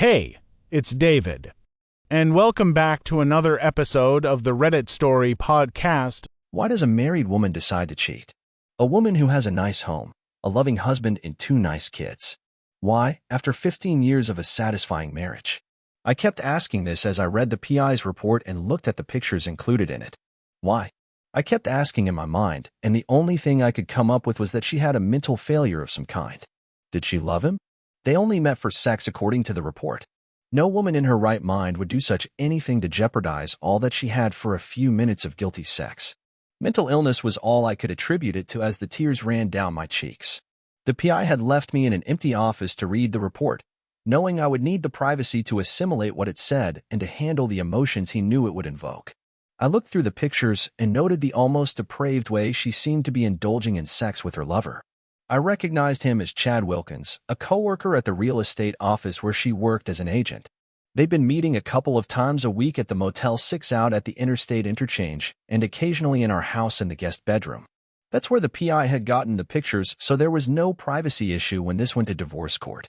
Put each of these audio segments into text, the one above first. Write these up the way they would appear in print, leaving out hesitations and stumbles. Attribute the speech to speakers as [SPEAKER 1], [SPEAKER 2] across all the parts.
[SPEAKER 1] Hey, it's David, and welcome back to another episode of the Reddit Story podcast.
[SPEAKER 2] Why does a married woman decide to cheat? A woman who has a nice home, a loving husband, and 2 nice kids. Why, after 15 years of a satisfying marriage? I kept asking this as I read the PI's report and looked at the pictures included in it. Why? I kept asking in my mind, and the only thing I could come up with was that she had a mental failure of some kind. Did she love him? They only met for sex according to the report. No woman in her right mind would do such anything to jeopardize all that she had for a few minutes of guilty sex. Mental illness was all I could attribute it to as the tears ran down my cheeks. The PI had left me in an empty office to read the report, knowing I would need the privacy to assimilate what it said and to handle the emotions he knew it would invoke. I looked through the pictures and noted the almost depraved way she seemed to be indulging in sex with her lover. I recognized him as Chad Wilkins, a coworker at the real estate office where she worked as an agent. They'd been meeting a couple of times a week at the Motel 6 out at the interstate interchange and occasionally in our house in the guest bedroom. That's where the PI had gotten the pictures, so there was no privacy issue when this went to divorce court.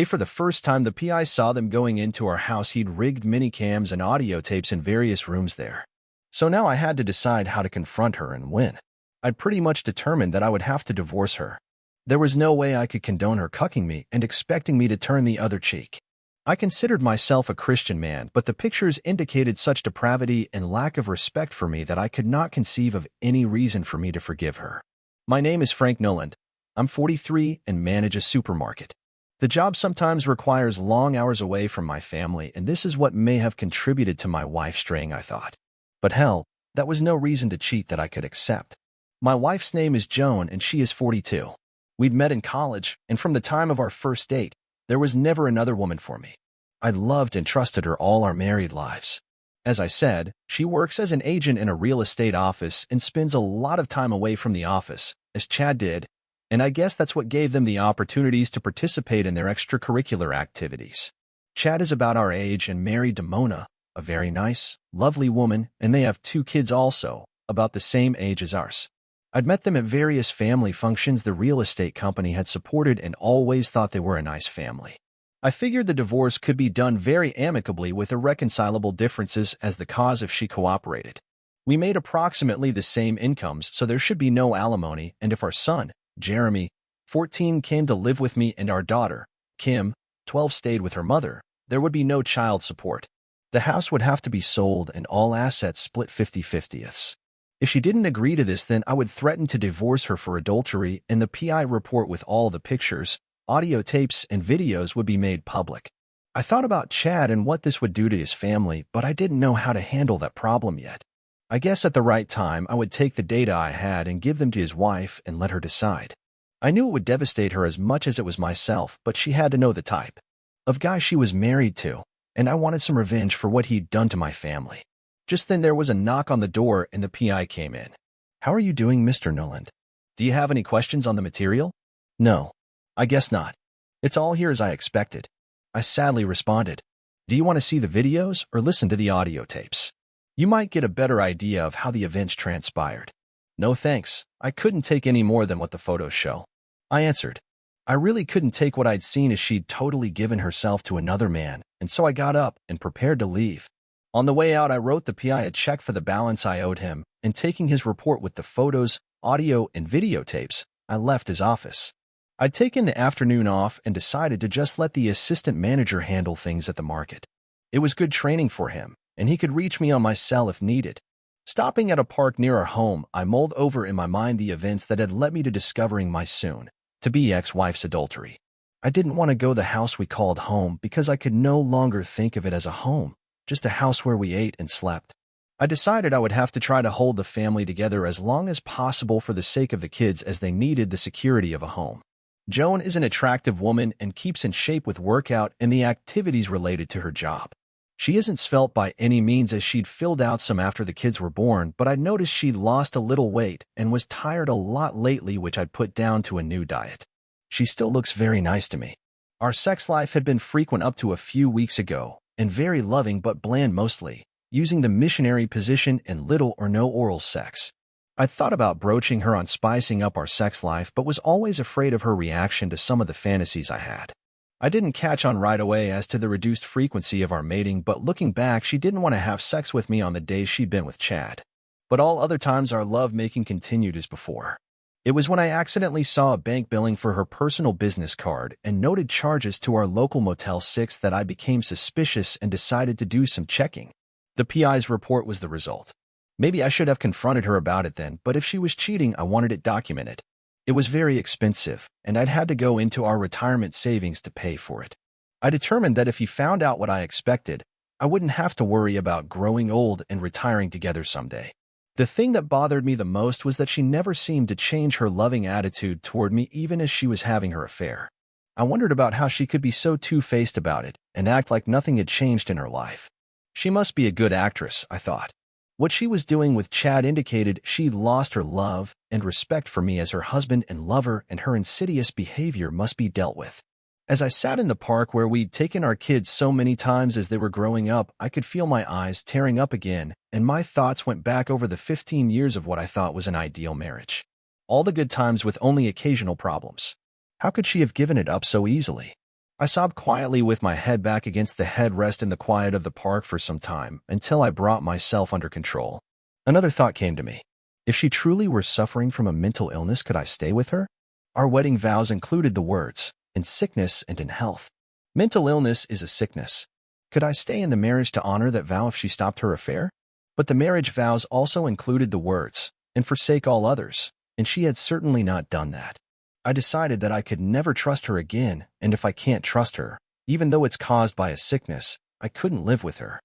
[SPEAKER 2] For the first time the PI saw them going into our house, he'd rigged minicams and audio tapes in various rooms there. So now I had to decide how to confront her and win. I'd pretty much determined that I would have to divorce her. There was no way I could condone her cucking me and expecting me to turn the other cheek. I considered myself a Christian man, but the pictures indicated such depravity and lack of respect for me that I could not conceive of any reason for me to forgive her. My name is Frank Noland. I'm 43 and manage a supermarket. The job sometimes requires long hours away from my family, and this is what may have contributed to my wife straying, I thought. But hell, that was no reason to cheat that I could accept. My wife's name is Joan and she is 42. We'd met in college, and from the time of our first date, there was never another woman for me. I loved and trusted her all our married lives. As I said, she works as an agent in a real estate office and spends a lot of time away from the office, as Chad did, and I guess that's what gave them the opportunities to participate in their extracurricular activities. Chad is about our age and married to Mona, a very nice, lovely woman, and they have 2 kids also, about the same age as ours. I'd met them at various family functions the real estate company had supported and always thought they were a nice family. I figured the divorce could be done very amicably with irreconcilable differences as the cause if she cooperated. We made approximately the same incomes, so there should be no alimony, and if our son, Jeremy, 14, came to live with me and our daughter, Kim, 12, stayed with her mother, there would be no child support. The house would have to be sold and all assets split 50-50ths. If she didn't agree to this, then I would threaten to divorce her for adultery, and the PI report with all the pictures, audio tapes, and videos would be made public. I thought about Chad and what this would do to his family, but I didn't know how to handle that problem yet. I guess at the right time I would take the data I had and give them to his wife and let her decide. I knew it would devastate her as much as it was myself, but she had to know the type of guy she was married to, and I wanted some revenge for what he'd done to my family. Just then there was a knock on the door and the PI came in. "How are you doing, Mr. Noland? Do you have any questions on the material?" "No. I guess not. It's all here as I expected." I sadly responded. "Do you want to see the videos or listen to the audio tapes? You might get a better idea of how the events transpired." "No thanks. I couldn't take any more than what the photos show," I answered. I really couldn't take what I'd seen as she'd totally given herself to another man, and so I got up and prepared to leave. On the way out, I wrote the PI a check for the balance I owed him, and taking his report with the photos, audio, and videotapes, I left his office. I'd taken the afternoon off and decided to just let the assistant manager handle things at the market. It was good training for him, and he could reach me on my cell if needed. Stopping at a park near our home, I mulled over in my mind the events that had led me to discovering my soon-to-be ex-wife's adultery. I didn't want to go the house we called home because I could no longer think of it as a home, just a house where we ate and slept. I decided I would have to try to hold the family together as long as possible for the sake of the kids, as they needed the security of a home. Joan is an attractive woman and keeps in shape with workout and the activities related to her job. She isn't svelte by any means, as she'd filled out some after the kids were born, but I noticed she'd lost a little weight and was tired a lot lately, which I'd put down to a new diet. She still looks very nice to me. Our sex life had been frequent up to a few weeks ago, and very loving but bland mostly, using the missionary position and little or no oral sex. I thought about broaching her on spicing up our sex life, but was always afraid of her reaction to some of the fantasies I had. I didn't catch on right away as to the reduced frequency of our mating, but looking back, she didn't want to have sex with me on the days she'd been with Chad. But all other times our love-making continued as before. It was when I accidentally saw a bank billing for her personal business card and noted charges to our local Motel 6 that I became suspicious and decided to do some checking. The PI's report was the result. Maybe I should have confronted her about it then, but if she was cheating, I wanted it documented. It was very expensive, and I'd had to go into our retirement savings to pay for it. I determined that if he found out what I expected, I wouldn't have to worry about growing old and retiring together someday. The thing that bothered me the most was that she never seemed to change her loving attitude toward me even as she was having her affair. I wondered about how she could be so two-faced about it and act like nothing had changed in her life. She must be a good actress, I thought. What she was doing with Chad indicated she'd lost her love and respect for me as her husband and lover, and her insidious behavior must be dealt with. As I sat in the park where we'd taken our kids so many times as they were growing up, I could feel my eyes tearing up again, and my thoughts went back over the 15 years of what I thought was an ideal marriage. All the good times with only occasional problems. How could she have given it up so easily? I sobbed quietly with my head back against the headrest in the quiet of the park for some time, until I brought myself under control. Another thought came to me. If she truly were suffering from a mental illness, could I stay with her? Our wedding vows included the words, "in sickness and in health." Mental illness is a sickness. Could I stay in the marriage to honor that vow if she stopped her affair? But the marriage vows also included the words, "and forsake all others," and she had certainly not done that. I decided that I could never trust her again, and if I can't trust her, even though it's caused by a sickness, I couldn't live with her.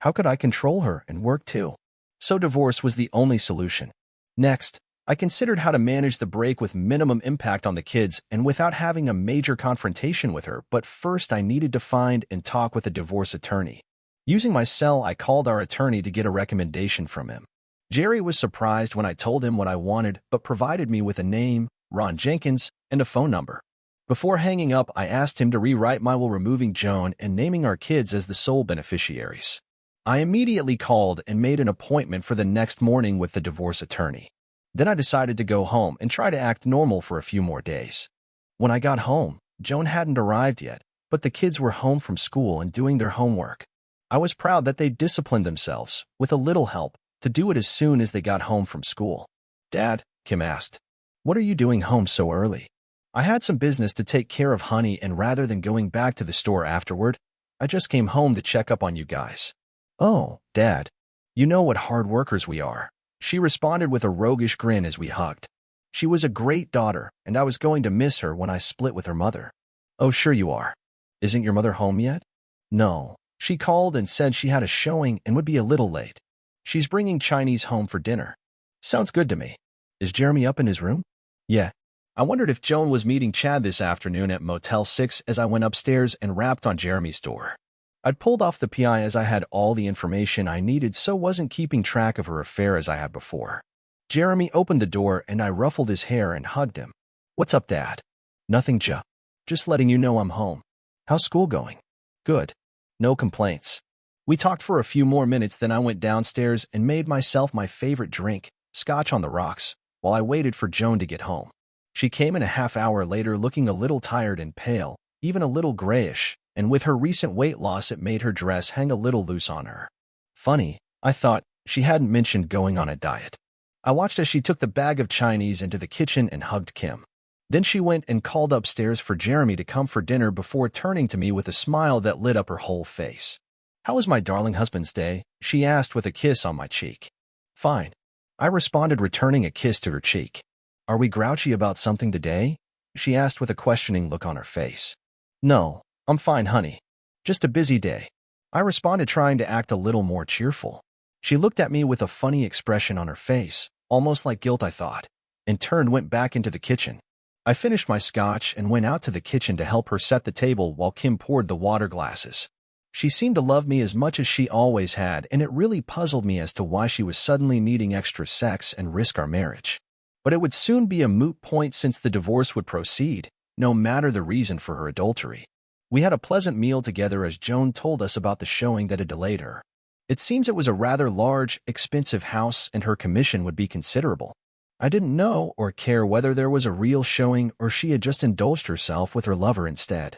[SPEAKER 2] How could I control her and work too? So divorce was the only solution. Next, I considered how to manage the break with minimum impact on the kids and without having a major confrontation with her, but first I needed to find and talk with a divorce attorney. Using my cell, I called our attorney to get a recommendation from him. Jerry was surprised when I told him what I wanted, but provided me with a name, Ron Jenkins, and a phone number. Before hanging up, I asked him to rewrite my will, removing Joan and naming our kids as the sole beneficiaries. I immediately called and made an appointment for the next morning with the divorce attorney. Then I decided to go home and try to act normal for a few more days. When I got home, Joan hadn't arrived yet, but the kids were home from school and doing their homework. I was proud that they disciplined themselves, with a little help, to do it as soon as they got home from school. "Dad," Kim asked, "what are you doing home so early?" "I had some business to take care of, honey, and rather than going back to the store afterward, I just came home to check up on you guys." "Oh, Dad, you know what hard workers we are," she responded with a roguish grin as we hugged. She was a great daughter, and I was going to miss her when I split with her mother. "Oh, sure you are. Isn't your mother home yet?" "No. She called and said she had a showing and would be a little late. She's bringing Chinese home for dinner." "Sounds good to me. Is Jeremy up in his room?" "Yeah." I wondered if Joan was meeting Chad this afternoon at Motel 6 as I went upstairs and rapped on Jeremy's door. I'd pulled off the PI as I had all the information I needed, so wasn't keeping track of her affair as I had before. Jeremy opened the door and I ruffled his hair and hugged him. "What's up, Dad?" "Nothing, Ja. Just letting you know I'm home." "How's school going?" "Good. No complaints." We talked for a few more minutes, then I went downstairs and made myself my favorite drink, scotch on the rocks, while I waited for Joan to get home. She came in a half hour later looking a little tired and pale, even a little grayish, and with her recent weight loss it made her dress hang a little loose on her. Funny, I thought, she hadn't mentioned going on a diet. I watched as she took the bag of Chinese into the kitchen and hugged Kim. Then she went and called upstairs for Jeremy to come for dinner before turning to me with a smile that lit up her whole face. "How was my darling husband's day?" she asked with a kiss on my cheek. "Fine," I responded, returning a kiss to her cheek. "Are we grouchy about something today?" she asked with a questioning look on her face. "No, I'm fine, honey. Just a busy day," I responded, trying to act a little more cheerful. She looked at me with a funny expression on her face, almost like guilt, I thought, and went back into the kitchen. I finished my scotch and went out to the kitchen to help her set the table while Kim poured the water glasses. She seemed to love me as much as she always had, and it really puzzled me as to why she was suddenly needing extra sex and risk our marriage. But it would soon be a moot point since the divorce would proceed, no matter the reason for her adultery. We had a pleasant meal together as Joan told us about the showing that had delayed her. It seems it was a rather large, expensive house and her commission would be considerable. I didn't know or care whether there was a real showing or she had just indulged herself with her lover instead.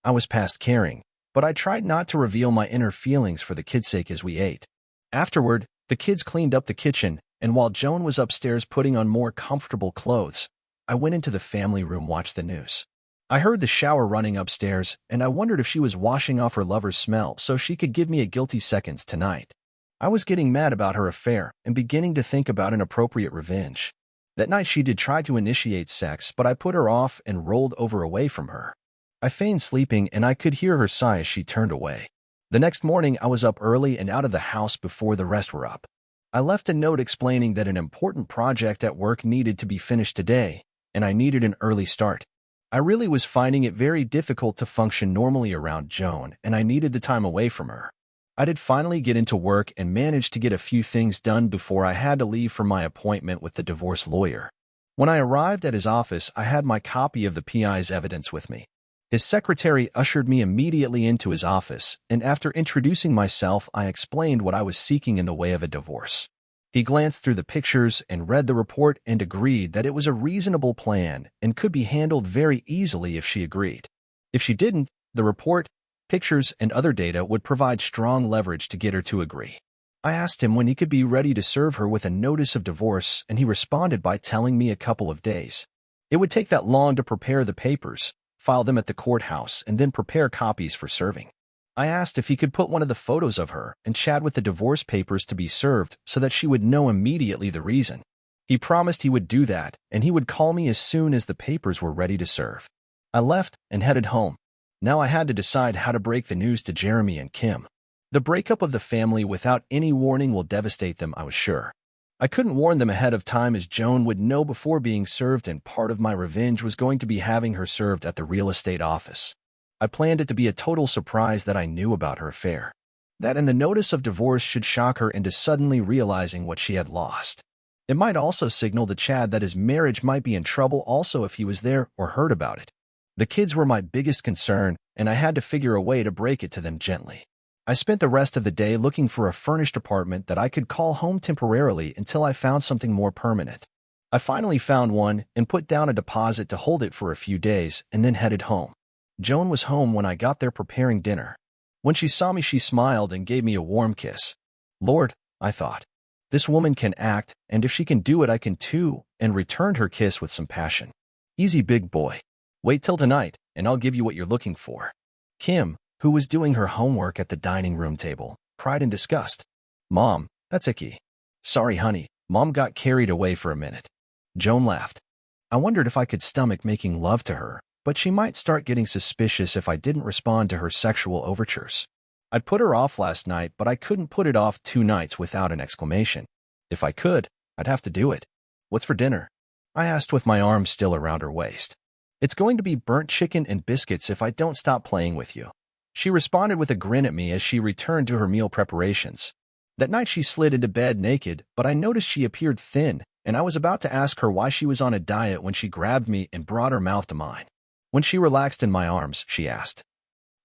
[SPEAKER 2] I was past caring, but I tried not to reveal my inner feelings for the kids' sake as we ate. Afterward, the kids cleaned up the kitchen, and while Joan was upstairs putting on more comfortable clothes, I went into the family room to watch the news. I heard the shower running upstairs, and I wondered if she was washing off her lover's smell so she could give me a guilty seconds tonight. I was getting mad about her affair and beginning to think about an appropriate revenge. That night she did try to initiate sex, but I put her off and rolled over away from her. I feigned sleeping, and I could hear her sigh as she turned away. The next morning I was up early and out of the house before the rest were up. I left a note explaining that an important project at work needed to be finished today, and I needed an early start. I really was finding it very difficult to function normally around Joan, and I needed the time away from her. I did finally get into work and managed to get a few things done before I had to leave for my appointment with the divorce lawyer. When I arrived at his office, I had my copy of the PI's evidence with me. His secretary ushered me immediately into his office, and after introducing myself, I explained what I was seeking in the way of a divorce. He glanced through the pictures and read the report and agreed that it was a reasonable plan and could be handled very easily if she agreed. If she didn't, the report, pictures, and other data would provide strong leverage to get her to agree. I asked him when he could be ready to serve her with a notice of divorce, and he responded by telling me a couple of days. It would take that long to prepare the papers, file them at the courthouse, and then prepare copies for serving. I asked if he could put one of the photos of her and chat with the divorce papers to be served so that she would know immediately the reason. He promised he would do that, and he would call me as soon as the papers were ready to serve. I left and headed home. Now I had to decide how to break the news to Jeremy and Kim. The breakup of the family without any warning will devastate them, I was sure. I couldn't warn them ahead of time as Joan would know before being served, and part of my revenge was going to be having her served at the real estate office. I planned it to be a total surprise that I knew about her affair. That and the notice of divorce should shock her into suddenly realizing what she had lost. It might also signal to Chad that his marriage might be in trouble also if he was there or heard about it. The kids were my biggest concern, and I had to figure a way to break it to them gently. I spent the rest of the day looking for a furnished apartment that I could call home temporarily until I found something more permanent. I finally found one and put down a deposit to hold it for a few days and then headed home. Joan was home when I got there preparing dinner. When she saw me, she smiled and gave me a warm kiss. Lord, I thought. This woman can act, and if she can do it, I can too, and returned her kiss with some passion. Easy, big boy. Wait till tonight, and I'll give you what you're looking for. Kim, who was doing her homework at the dining room table, cried in disgust. Mom, that's icky. Sorry, honey, Mom got carried away for a minute. Joan laughed. I wondered if I could stomach making love to her, but she might start getting suspicious if I didn't respond to her sexual overtures. I'd put her off last night, but I couldn't put it off 2 nights without an exclamation. If I could, I'd have to do it. What's for dinner? I asked with my arms still around her waist. It's going to be burnt chicken and biscuits if I don't stop playing with you. She responded with a grin at me as she returned to her meal preparations. That night she slid into bed naked, but I noticed she appeared thin, and I was about to ask her why she was on a diet when she grabbed me and brought her mouth to mine. When she relaxed in my arms, she asked,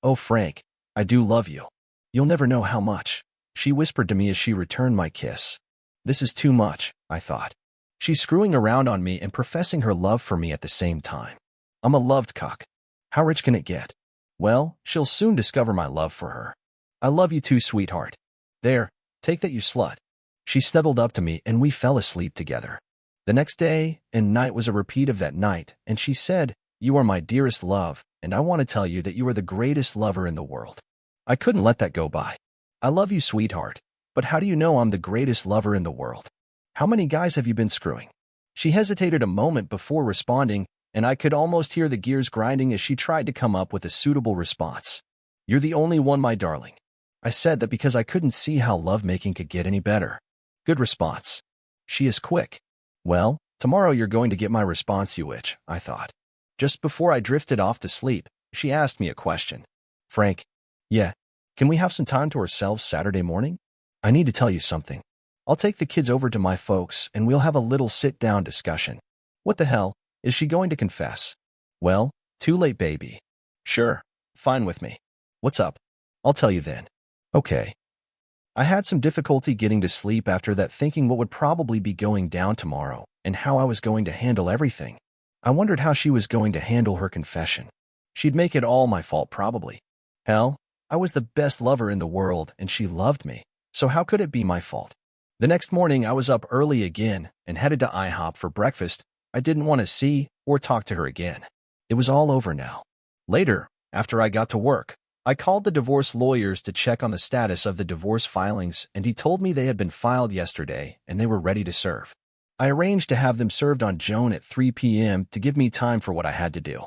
[SPEAKER 2] "Oh, Frank, I do love you. You'll never know how much," she whispered to me as she returned my kiss. This is too much, I thought. She's screwing around on me and professing her love for me at the same time. I'm a loved cuck. How rich can it get? Well, she'll soon discover my love for her. I love you too, sweetheart. There, take that, you slut. She snuggled up to me and we fell asleep together. The next day and night was a repeat of that night, and she said, "You are my dearest love, and I want to tell you that you are the greatest lover in the world." I couldn't let that go by. I love you, sweetheart, but how do you know I'm the greatest lover in the world? How many guys have you been screwing? She hesitated a moment before responding, and I could almost hear the gears grinding as she tried to come up with a suitable response. "You're the only one, my darling." I said that because I couldn't see how lovemaking could get any better. Good response. She is quick. Well, tomorrow you're going to get my response, you witch, I thought. Just before I drifted off to sleep, she asked me a question. Frank, yeah, can we have some time to ourselves Saturday morning? I need to tell you something. I'll take the kids over to my folks and we'll have a little sit-down discussion. What the hell? Is she going to confess? Well, too late, baby. Sure, fine with me. What's up? I'll tell you then. Okay. I had some difficulty getting to sleep after that, thinking what would probably be going down tomorrow and how I was going to handle everything. I wondered how she was going to handle her confession. She'd make it all my fault probably. Hell, I was the best lover in the world and she loved me, so how could it be my fault? The next morning I was up early again and headed to IHOP for breakfast. I didn't want to see or talk to her again. It was all over now. Later, after I got to work, I called the divorce lawyers to check on the status of the divorce filings, and he told me they had been filed yesterday and they were ready to serve. I arranged to have them served on Joan at 3 p.m. to give me time for what I had to do.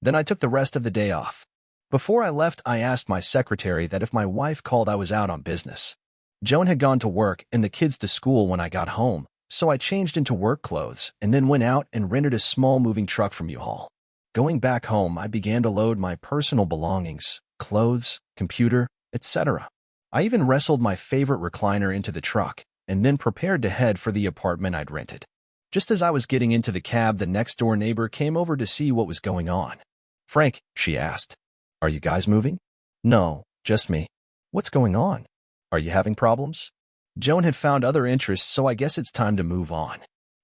[SPEAKER 2] Then I took the rest of the day off. Before I left, I asked my secretary that if my wife called, I was out on business. Joan had gone to work and the kids to school when I got home, so I changed into work clothes and then went out and rented a small moving truck from U-Haul. Going back home, I began to load my personal belongings, clothes, computer, etc. I even wrestled my favorite recliner into the truck and then prepared to head for the apartment I'd rented. Just as I was getting into the cab, the next-door neighbor came over to see what was going on. "Frank," she asked, "are you guys moving?" "No, just me." "What's going on? Are you having problems?" Joan had found other interests, so I guess it's time to move on.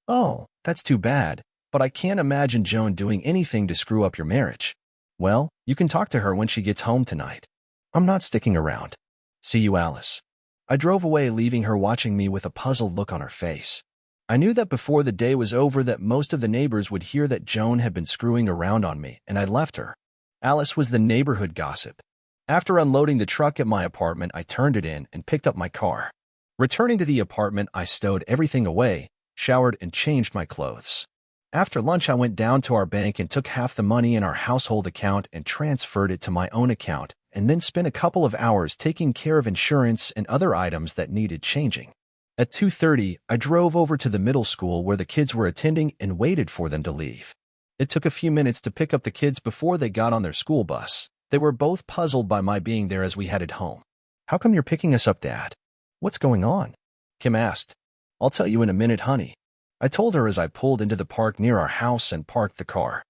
[SPEAKER 2] "Oh, that's too bad, but I can't imagine Joan doing anything to screw up your marriage." "Well, you can talk to her when she gets home tonight." "I'm not sticking around. See you, Alice." I drove away, leaving her watching me with a puzzled look on her face. I knew that before the day was over that most of the neighbors would hear that Joan had been screwing around on me, and I left her. Alice was the neighborhood gossip. After unloading the truck at my apartment, I turned it in and picked up my car. Returning to the apartment, I stowed everything away, showered, and changed my clothes. After lunch, I went down to our bank and took half the money in our household account and transferred it to my own account, and then spent a couple of hours taking care of insurance and other items that needed changing. At 2:30, I drove over to the middle school where the kids were attending and waited for them to leave. It took a few minutes to pick up the kids before they got on their school bus. They were both puzzled by my being there as we headed home. "How come you're picking us up, Dad? What's going on?" Kim asked. "I'll tell you in a minute, honey." I told her as I pulled into the park near our house and parked the car.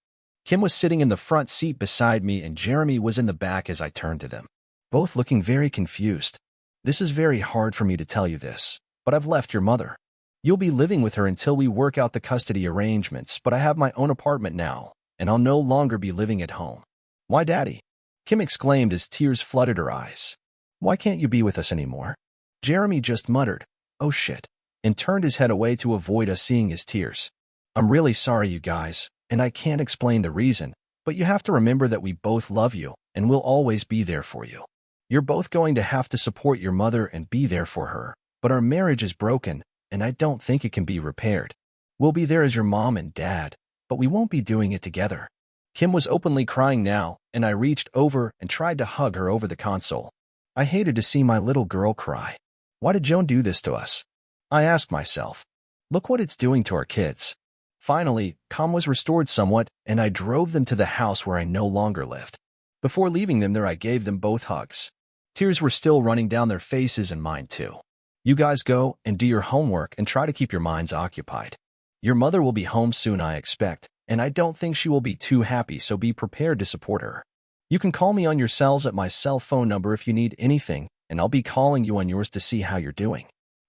[SPEAKER 2] Kim was sitting in the front seat beside me and Jeremy was in the back as I turned to them, both looking very confused. "This is very hard for me to tell you this, but I've left your mother. You'll be living with her until we work out the custody arrangements, but I have my own apartment now, and I'll no longer be living at home." "Why, Daddy?" Kim exclaimed as tears flooded her eyes. "Why can't you be with us anymore?" Jeremy just muttered, "Oh shit," and turned his head away to avoid us seeing his tears. "I'm really sorry, you guys, and I can't explain the reason, but you have to remember that we both love you and will always be there for you. You're both going to have to support your mother and be there for her, but our marriage is broken, and I don't think it can be repaired. We'll be there as your mom and dad, but we won't be doing it together." Kim was openly crying now, and I reached over and tried to hug her over the console. I hated to see my little girl cry. Why did Joan do this to us? I asked myself. Look what it's doing to our kids. Finally, calm was restored somewhat, and I drove them to the house where I no longer lived. Before leaving them there, I gave them both hugs. Tears were still running down their faces and mine too. "You guys go and do your homework and try to keep your minds occupied. Your mother will be home soon, I expect, and I don't think she will be too happy, so be prepared to support her. You can call me on your cells at my cell phone number if you need anything, and I'll be calling you on yours to see how you're doing.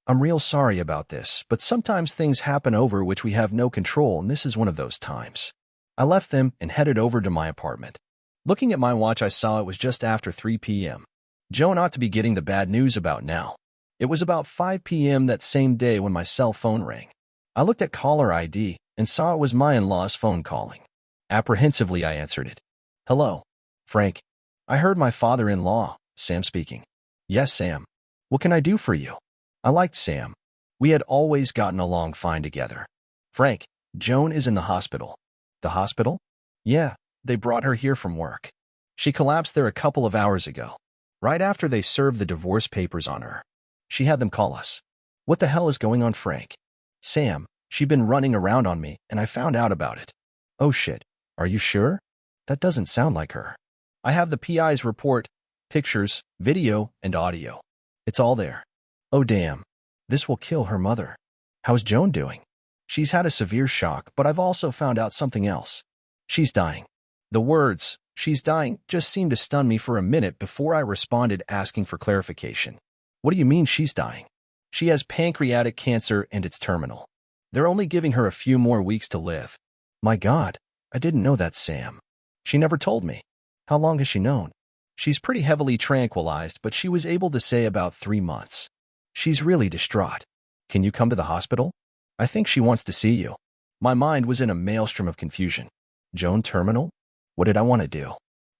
[SPEAKER 2] I'm real sorry about this, but sometimes things happen over which we have no control, and this is one of those times." I left them and headed over to my apartment. Looking at my watch, I saw it was just after 3 p.m. Joan ought to be getting the bad news about now. It was about 5 p.m. that same day when my cell phone rang. I looked at caller ID and saw it was my in-law's phone calling. Apprehensively, I answered it. "Hello, Frank. I heard my father-in-law, Sam speaking." "Yes, Sam. What can I do for you?" I liked Sam. We had always gotten along fine together. "Frank, Joan is in the hospital." "The hospital?" "Yeah, they brought her here from work. She collapsed there a couple of hours ago, right after they served the divorce papers on her. She had them call us." "What the hell is going on, Frank?" "Sam, she'd been running around on me, and I found out about it." "Oh shit, are you sure? That doesn't sound like her." "I have the PI's report, pictures, video, and audio. It's all there." "Oh damn, this will kill her mother. How's Joan doing?" "She's had a severe shock, but I've also found out something else. She's dying." The words, "she's dying," just seemed to stun me for a minute before I responded asking for clarification. "What do you mean she's dying?" "She has pancreatic cancer and it's terminal. They're only giving her a few more weeks to live." "My God, I didn't know that, Sam. She never told me." How long has she known? She's pretty heavily tranquilized, but she was able to say about 3 months. She's really distraught. Can you come to the hospital? I think she wants to see you. My mind was in a maelstrom of confusion. Joan terminal? What did I want to do?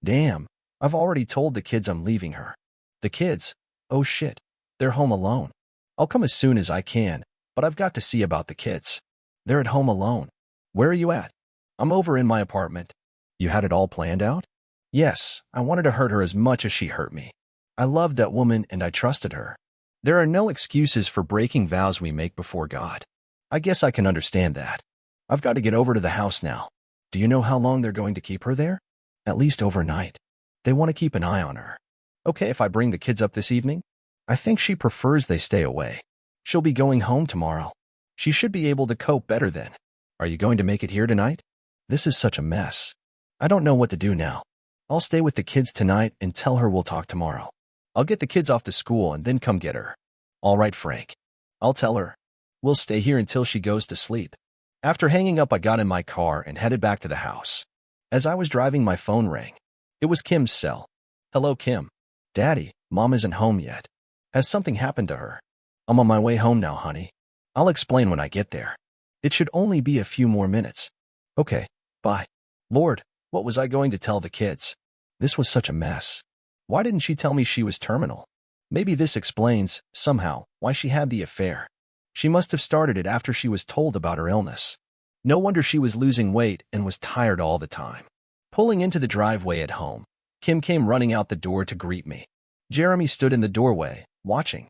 [SPEAKER 2] Damn, I've already told the kids I'm leaving her. The kids? Oh shit, they're home alone. I'll come as soon as I can, but I've got to see about the kids. They're at home alone. Where are you at? I'm over in my apartment. You had it all planned out? Yes, I wanted to hurt her as much as she hurt me. I loved that woman and I trusted her. There are no excuses for breaking vows we make before God. I guess I can understand that. I've got to get over to the house now. Do you know how long they're going to keep her there? At least overnight. They want to keep an eye on her. Okay if I bring the kids up this evening? I think she prefers they stay away. She'll be going home tomorrow. She should be able to cope better then. Are you going to make it here tonight? This is such a mess. I don't know what to do now. I'll stay with the kids tonight and tell her we'll talk tomorrow. I'll get the kids off to school and then come get her. All right, Frank. I'll tell her. We'll stay here until she goes to sleep. After hanging up, I got in my car and headed back to the house. As I was driving, my phone rang. It was Kim's cell. Hello, Kim. Daddy, Mom isn't home yet. Has something happened to her? I'm on my way home now, honey. I'll explain when I get there. It should only be a few more minutes. Okay, bye. Lord, what was I going to tell the kids? This was such a mess. Why didn't she tell me she was terminal? Maybe this explains, somehow, why she had the affair. She must have started it after she was told about her illness. No wonder she was losing weight and was tired all the time. Pulling into the driveway at home, Kim came running out the door to greet me. Jeremy stood in the doorway, watching.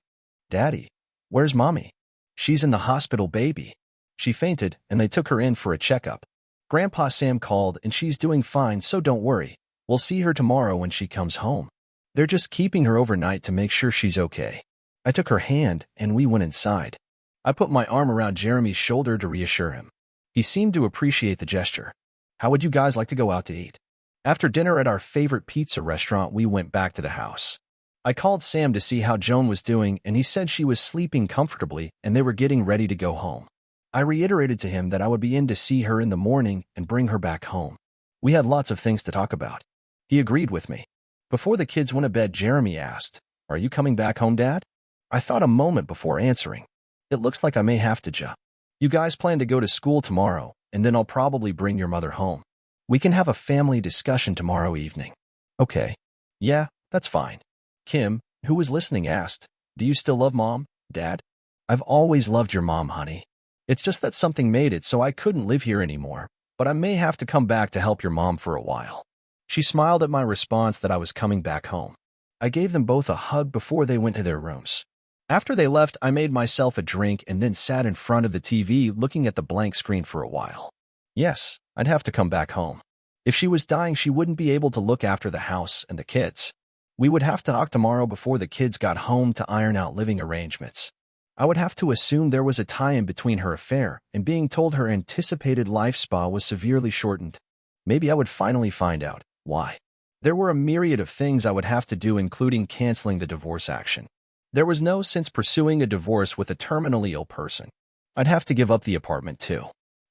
[SPEAKER 2] Daddy, where's Mommy? She's in the hospital, baby. She fainted and they took her in for a checkup. Grandpa Sam called and she's doing fine, so don't worry. We'll see her tomorrow when she comes home. They're just keeping her overnight to make sure she's okay. I took her hand and we went inside. I put my arm around Jeremy's shoulder to reassure him. He seemed to appreciate the gesture. How would you guys like to go out to eat? After dinner at our favorite pizza restaurant, we went back to the house. I called Sam to see how Joan was doing and he said she was sleeping comfortably and they were getting ready to go home. I reiterated to him that I would be in to see her in the morning and bring her back home. We had lots of things to talk about. He agreed with me. Before the kids went to bed, Jeremy asked, Are you coming back home, Dad? I thought a moment before answering. It looks like I may have to. You guys plan to go to school tomorrow, and then I'll probably bring your mother home. We can have a family discussion tomorrow evening. Okay. Yeah, that's fine. Kim, who was listening, asked, Do you still love Mom, Dad? I've always loved your mom, honey. It's just that something made it so I couldn't live here anymore, but I may have to come back to help your mom for a while. She smiled at my response that I was coming back home. I gave them both a hug before they went to their rooms. After they left, I made myself a drink and then sat in front of the TV looking at the blank screen for a while. Yes, I'd have to come back home. If she was dying, she wouldn't be able to look after the house and the kids. We would have to talk tomorrow before the kids got home to iron out living arrangements. I would have to assume there was a tie-in between her affair and being told her anticipated life spa was severely shortened. Maybe I would finally find out why. There were a myriad of things I would have to do, including canceling the divorce action. There was no sense pursuing a divorce with a terminally ill person. I'd have to give up the apartment too.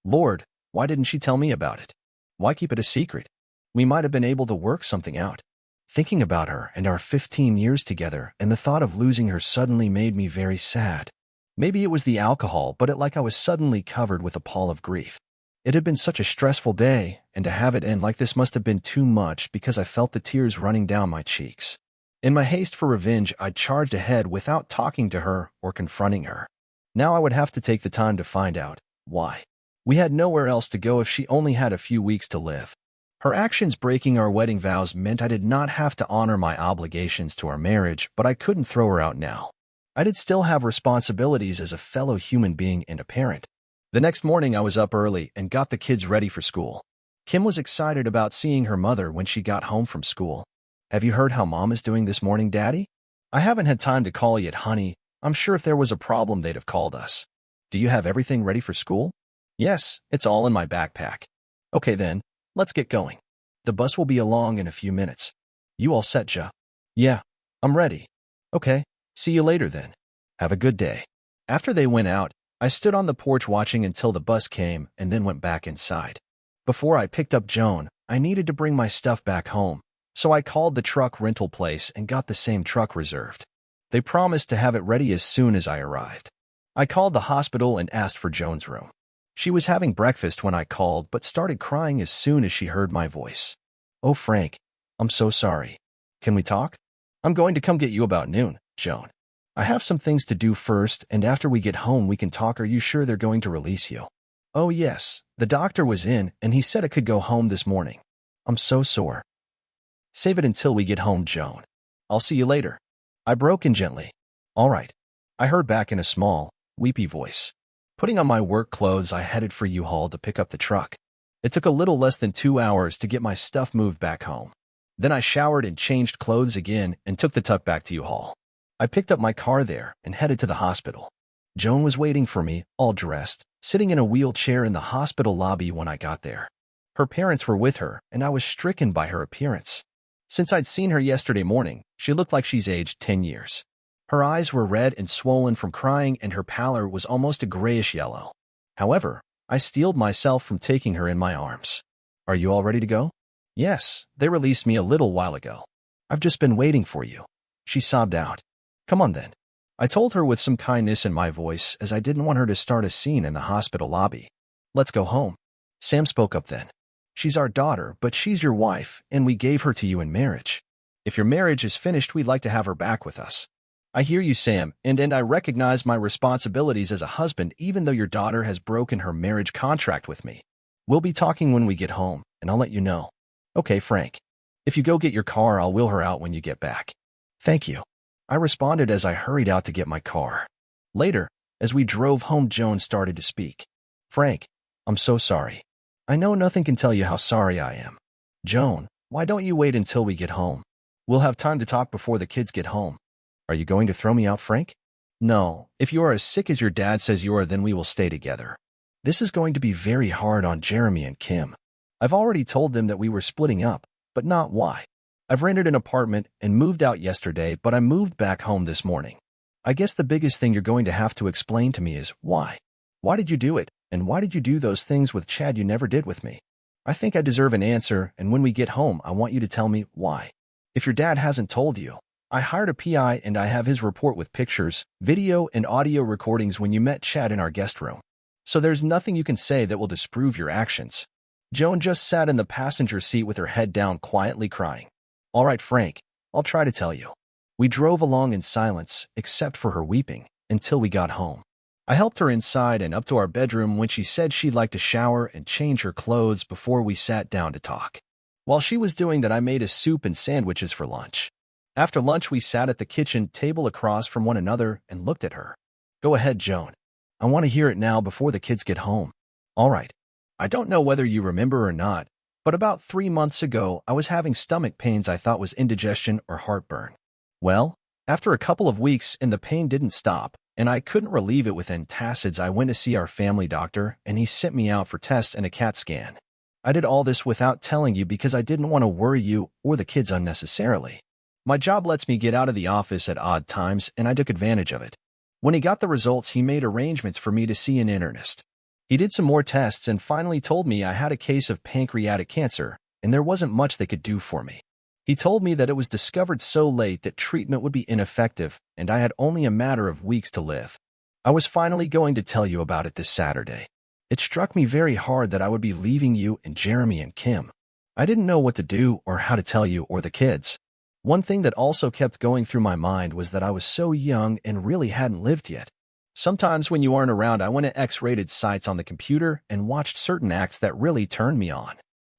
[SPEAKER 2] Lord, why didn't she tell me about it? Why keep it a secret? We might have been able to work something out. Thinking about her and our 15 years together and the thought of losing her suddenly made me very sad. Maybe it was the alcohol, but it like I was suddenly covered with a pall of grief. It had been such a stressful day, and to have it end like this must have been too much because I felt the tears running down my cheeks. In my haste for revenge, I charged ahead without talking to her or confronting her. Now I would have to take the time to find out why. We had nowhere else to go if she only had a few weeks to live. Her actions breaking our wedding vows meant I did not have to honor my obligations to our marriage, but I couldn't throw her out now. I did still have responsibilities as a fellow human being and a parent. The next morning I was up early and got the kids ready for school. Kim was excited about seeing her mother when she got home from school. Have you heard how Mom is doing this morning, Daddy? I haven't had time to call yet, honey. I'm sure if there was a problem they'd have called us. Do you have everything ready for school? Yes, it's all in my backpack. Okay then, let's get going. The bus will be along in a few minutes. You all set, Ja? Yeah, I'm ready. Okay, see you later then. Have a good day. After they went out, I stood on the porch watching until the bus came and then went back inside. Before I picked up Joan, I needed to bring my stuff back home, So I called the truck rental place and got the same truck reserved. They promised to have it ready as soon as I arrived. I called the hospital and asked for Joan's room. She was having breakfast when I called, but started crying as soon as she heard my voice. "Oh, Frank, I'm so sorry. Can we talk? I'm going to come get you about noon, Joan. I have some things to do first, and after we get home we can talk. Are you sure they're going to release you?" "Oh, yes. The doctor was in, and he said I could go home this morning. I'm so sore." "Save it until we get home, Joan. I'll see you later." I broke in gently. "All right," I heard back in a small, weepy voice. Putting on my work clothes, I headed for U-Haul to pick up the truck. It took a little less than 2 hours to get my stuff moved back home. Then I showered and changed clothes again and took the truck back to U-Haul. I picked up my car there and headed to the hospital. Joan was waiting for me, all dressed, sitting in a wheelchair in the hospital lobby when I got there. Her parents were with her, and I was stricken by her appearance. Since I'd seen her yesterday morning, she looked like she's aged 10 years. Her eyes were red and swollen from crying, and her pallor was almost a grayish yellow. However, I steeled myself from taking her in my arms. "Are you all ready to go?" "Yes, they released me a little while ago. I've just been waiting for you," she sobbed out. "Come on then," I told her with some kindness in my voice, as I didn't want her to start a scene in the hospital lobby. "Let's go home." Sam spoke up then. "She's our daughter, but she's your wife, and we gave her to you in marriage. If your marriage is finished, we'd like to have her back with us." "I hear you, Sam, and I recognize my responsibilities as a husband, even though your daughter has broken her marriage contract with me. We'll be talking when we get home, and I'll let you know." "Okay, Frank. If you go get your car, I'll wheel her out when you get back." "Thank you," I responded as I hurried out to get my car. Later, as we drove home, Joan started to speak. "Frank, I'm so sorry. I know nothing can tell you how sorry I am." "Joan, why don't you wait until we get home? We'll have time to talk before the kids get home." "Are you going to throw me out, Frank?" "No. If you are as sick as your dad says you are, then we will stay together. This is going to be very hard on Jeremy and Kim. I've already told them that we were splitting up, but not why. I've rented an apartment and moved out yesterday, but I moved back home this morning. I guess the biggest thing you're going to have to explain to me is why. Why did you do it, and why did you do those things with Chad you never did with me? I think I deserve an answer, and when we get home, I want you to tell me why. If your dad hasn't told you, I hired a PI and I have his report with pictures, video, and audio recordings when you met Chad in our guest room. So there's nothing you can say that will disprove your actions." Joan just sat in the passenger seat with her head down, quietly crying. "All right, Frank, I'll try to tell you." We drove along in silence, except for her weeping, until we got home. I helped her inside and up to our bedroom when she said she'd like to shower and change her clothes before we sat down to talk. While she was doing that, I made us soup and sandwiches for lunch. After lunch, we sat at the kitchen table across from one another and looked at her. "Go ahead, Joan. I want to hear it now before the kids get home." "All right. I don't know whether you remember or not, but about 3 months ago, I was having stomach pains I thought was indigestion or heartburn. Well, after a couple of weeks and the pain didn't stop, and I couldn't relieve it with antacids, I went to see our family doctor, and he sent me out for tests and a CAT scan. I did all this without telling you because I didn't want to worry you or the kids unnecessarily. My job lets me get out of the office at odd times, and I took advantage of it. When he got the results, he made arrangements for me to see an internist. He did some more tests and finally told me I had a case of pancreatic cancer, and there wasn't much they could do for me. He told me that it was discovered so late that treatment would be ineffective, and I had only a matter of weeks to live. I was finally going to tell you about it this Saturday. It struck me very hard that I would be leaving you and Jeremy and Kim. I didn't know what to do or how to tell you or the kids. One thing that also kept going through my mind was that I was so young and really hadn't lived yet. Sometimes when you aren't around, I went to X-rated sites on the computer and watched certain acts that really turned me on.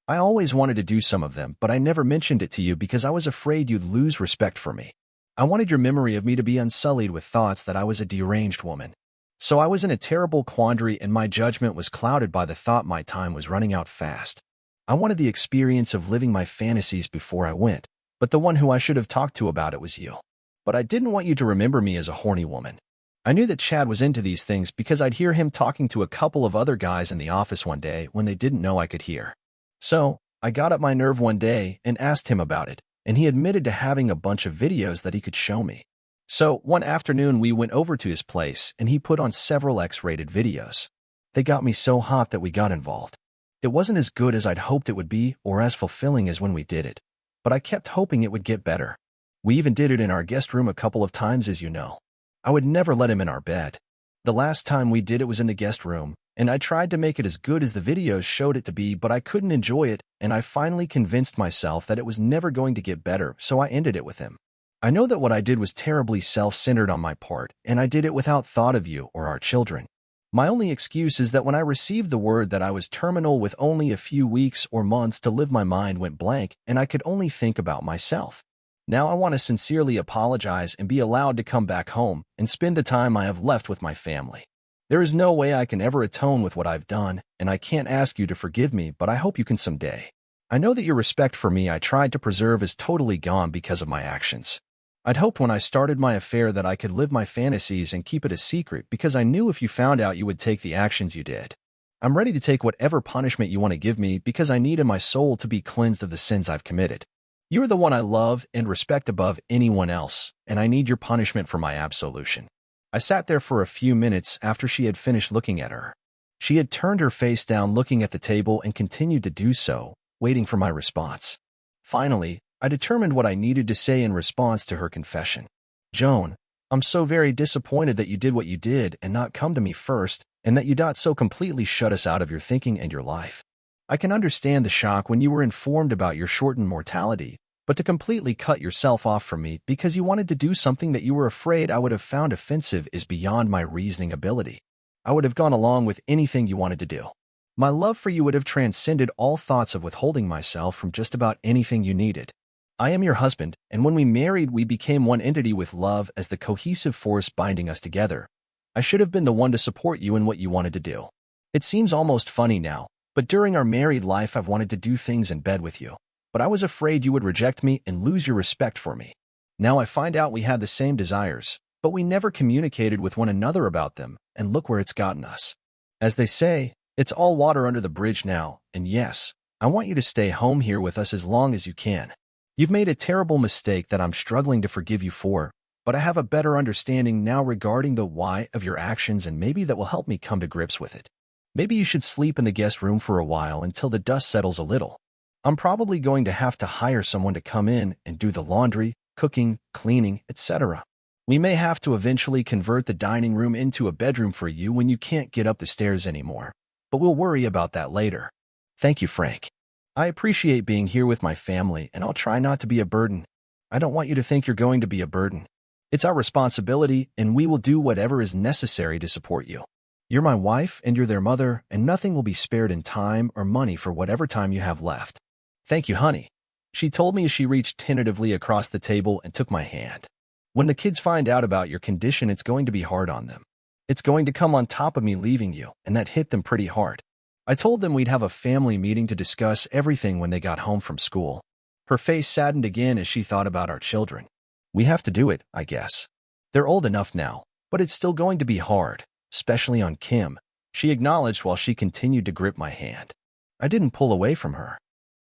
[SPEAKER 2] I always wanted to do some of them, but I never mentioned it to you because I was afraid you'd lose respect for me. I wanted your memory of me to be unsullied with thoughts that I was a deranged woman. So I was in a terrible quandary, and my judgment was clouded by the thought my time was running out fast. I wanted the experience of living my fantasies before I went, but the one who I should have talked to about it was you. But I didn't want you to remember me as a horny woman. I knew that Chad was into these things because I'd hear him talking to a couple of other guys in the office one day when they didn't know I could hear. So I got up my nerve one day and asked him about it, and he admitted to having a bunch of videos that he could show me. So one afternoon we went over to his place and he put on several X-rated videos. They got me so hot that we got involved. It wasn't as good as I'd hoped it would be or as fulfilling as when we did it, but I kept hoping it would get better. We even did it in our guest room a couple of times, as you know. I would never let him in our bed. The last time we did it was in the guest room, and I tried to make it as good as the videos showed it to be, but I couldn't enjoy it, and I finally convinced myself that it was never going to get better, so I ended it with him. I know that what I did was terribly self-centered on my part, and I did it without thought of you or our children. My only excuse is that when I received the word that I was terminal with only a few weeks or months to live, my mind went blank, and I could only think about myself. Now I want to sincerely apologize and be allowed to come back home and spend the time I have left with my family. There is no way I can ever atone with what I've done, and I can't ask you to forgive me, but I hope you can someday. I know that your respect for me I tried to preserve is totally gone because of my actions. I'd hoped when I started my affair that I could live my fantasies and keep it a secret because I knew if you found out you would take the actions you did. I'm ready to take whatever punishment you want to give me because I need in my soul to be cleansed of the sins I've committed. You are the one I love and respect above anyone else, and I need your punishment for my absolution. I sat there for a few minutes after she had finished looking at her. She had turned her face down looking at the table and continued to do so, waiting for my response. Finally, I determined what I needed to say in response to her confession. Joan, I'm so very disappointed that you did what you did and not come to me first, and that you did so completely shut us out of your thinking and your life. I can understand the shock when you were informed about your shortened mortality, but to completely cut yourself off from me because you wanted to do something that you were afraid I would have found offensive is beyond my reasoning ability. I would have gone along with anything you wanted to do. My love for you would have transcended all thoughts of withholding myself from just about anything you needed. I am your husband, and when we married, we became one entity with love as the cohesive force binding us together. I should have been the one to support you in what you wanted to do. It seems almost funny now, but during our married life I've wanted to do things in bed with you, but I was afraid you would reject me and lose your respect for me. Now I find out we had the same desires, but we never communicated with one another about them, and look where it's gotten us. As they say, it's all water under the bridge now, and yes, I want you to stay home here with us as long as you can. You've made a terrible mistake that I'm struggling to forgive you for, but I have a better understanding now regarding the why of your actions, and maybe that will help me come to grips with it. Maybe you should sleep in the guest room for a while until the dust settles a little. I'm probably going to have to hire someone to come in and do the laundry, cooking, cleaning, etc. We may have to eventually convert the dining room into a bedroom for you when you can't get up the stairs anymore, but we'll worry about that later. Thank you, Frank. I appreciate being here with my family, and I'll try not to be a burden. I don't want you to think you're going to be a burden. It's our responsibility, and we will do whatever is necessary to support you. You're my wife, and you're their mother, and nothing will be spared in time or money for whatever time you have left. Thank you, honey, she told me as she reached tentatively across the table and took my hand. When the kids find out about your condition, it's going to be hard on them. It's going to come on top of me leaving you, and that hit them pretty hard. I told them we'd have a family meeting to discuss everything when they got home from school. Her face saddened again as she thought about our children. We have to do it, I guess. They're old enough now, but it's still going to be hard, especially on Kim, she acknowledged while she continued to grip my hand. I didn't pull away from her.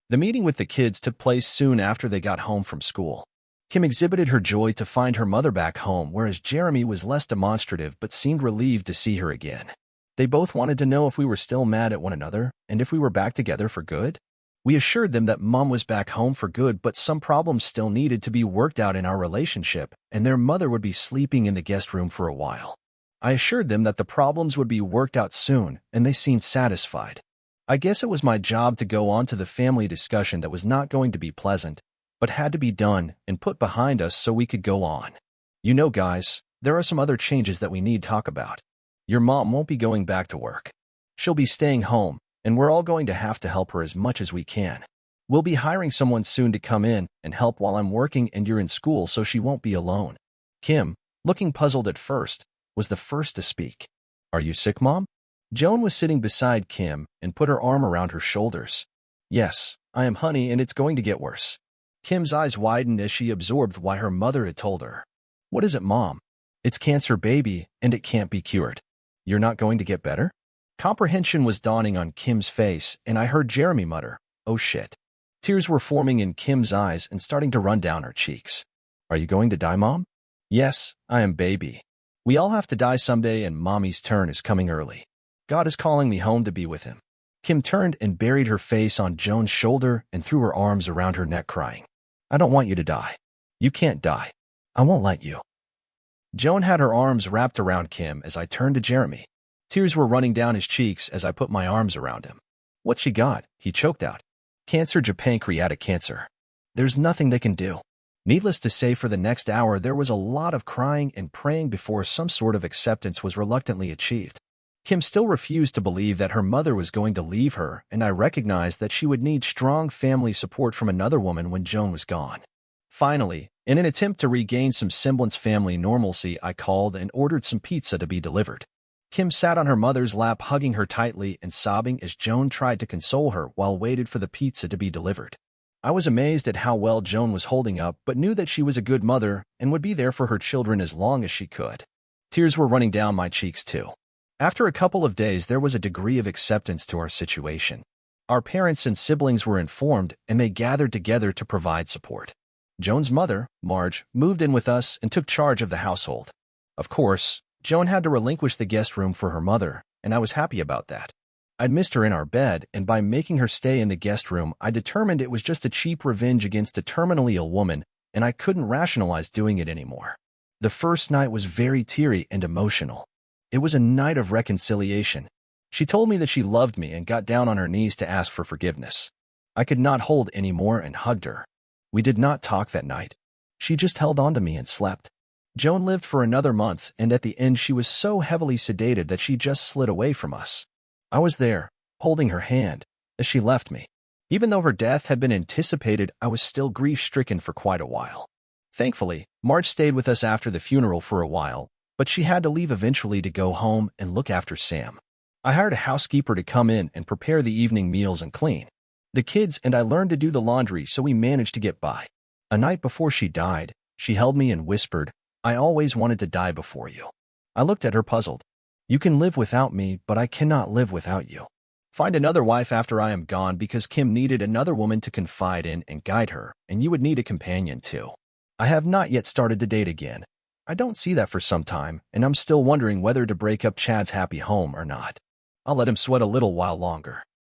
[SPEAKER 2] The meeting with the kids took place soon after they got home from school. Kim exhibited her joy to find her mother back home, whereas Jeremy was less demonstrative but seemed relieved to see her again. They both wanted to know if we were still mad at one another and if we were back together for good. We assured them that Mom was back home for good, but some problems still needed to be worked out in our relationship, and their mother would be sleeping in the guest room for a while. I assured them that the problems would be worked out soon, and they seemed satisfied. I guess it was my job to go on to the family discussion that was not going to be pleasant, but had to be done and put behind us so we could go on. You know, guys, there are some other changes that we need to talk about. Your mom won't be going back to work. She'll be staying home, and we're all going to have to help her as much as we can. We'll be hiring someone soon to come in and help while I'm working and you're in school, so she won't be alone. Kim, looking puzzled at first, was the first to speak. Are you sick, Mom? Joan was sitting beside Kim and put her arm around her shoulders. Yes, I am, honey, and it's going to get worse. Kim's eyes widened as she absorbed why her mother had told her. What is it, Mom? It's cancer, baby, and it can't be cured. You're not going to get better? Comprehension was dawning on Kim's face, and I heard Jeremy mutter, "Oh shit." Tears were forming in Kim's eyes and starting to run down her cheeks. Are you going to die, Mom? Yes, I am, baby. We all have to die someday, and Mommy's turn is coming early. God is calling me home to be with him. Kim turned and buried her face on Joan's shoulder and threw her arms around her neck, crying. I don't want you to die. You can't die. I won't let you. Joan had her arms wrapped around Kim as I turned to Jeremy. Tears were running down his cheeks as I put my arms around him. What she got, he choked out. Cancer, pancreatic cancer. There's nothing they can do. Needless to say, for the next hour, there was a lot of crying and praying before some sort of acceptance was reluctantly achieved. Kim still refused to believe that her mother was going to leave her, and I recognized that she would need strong family support from another woman when Joan was gone. Finally, in an attempt to regain some semblance family normalcy, I called and ordered some pizza to be delivered. Kim sat on her mother's lap, hugging her tightly and sobbing as Joan tried to console her while waited for the pizza to be delivered. I was amazed at how well Joan was holding up, but knew that she was a good mother and would be there for her children as long as she could. Tears were running down my cheeks too. After a couple of days, there was a degree of acceptance to our situation. Our parents and siblings were informed, and they gathered together to provide support. Joan's mother, Marge, moved in with us and took charge of the household. Of course, Joan had to relinquish the guest room for her mother, and I was happy about that. I'd missed her in our bed, and by making her stay in the guest room, I determined it was just a cheap revenge against a terminally ill woman, and I couldn't rationalize doing it anymore. The first night was very teary and emotional. It was a night of reconciliation. She told me that she loved me and got down on her knees to ask for forgiveness. I could not hold any more and hugged her. We did not talk that night. She just held on to me and slept. Joan lived for another month, and at the end she was so heavily sedated that she just slid away from us. I was there, holding her hand, as she left me. Even though her death had been anticipated, I was still grief-stricken for quite a while. Thankfully, Marge stayed with us after the funeral for a while, but she had to leave eventually to go home and look after Sam. I hired a housekeeper to come in and prepare the evening meals and clean. The kids and I learned to do the laundry, so we managed to get by. A night before she died, she held me and whispered, "I always wanted to die before you." I looked at her puzzled. "You can live without me, but I cannot live without you. Find another wife after I am gone, because Kim needed another woman to confide in and guide her, and you would need a companion too. I have not yet started to date again. I don't see that for some time, and I'm still wondering whether to break up Chad's happy home or not. I'll let him sweat a little while longer."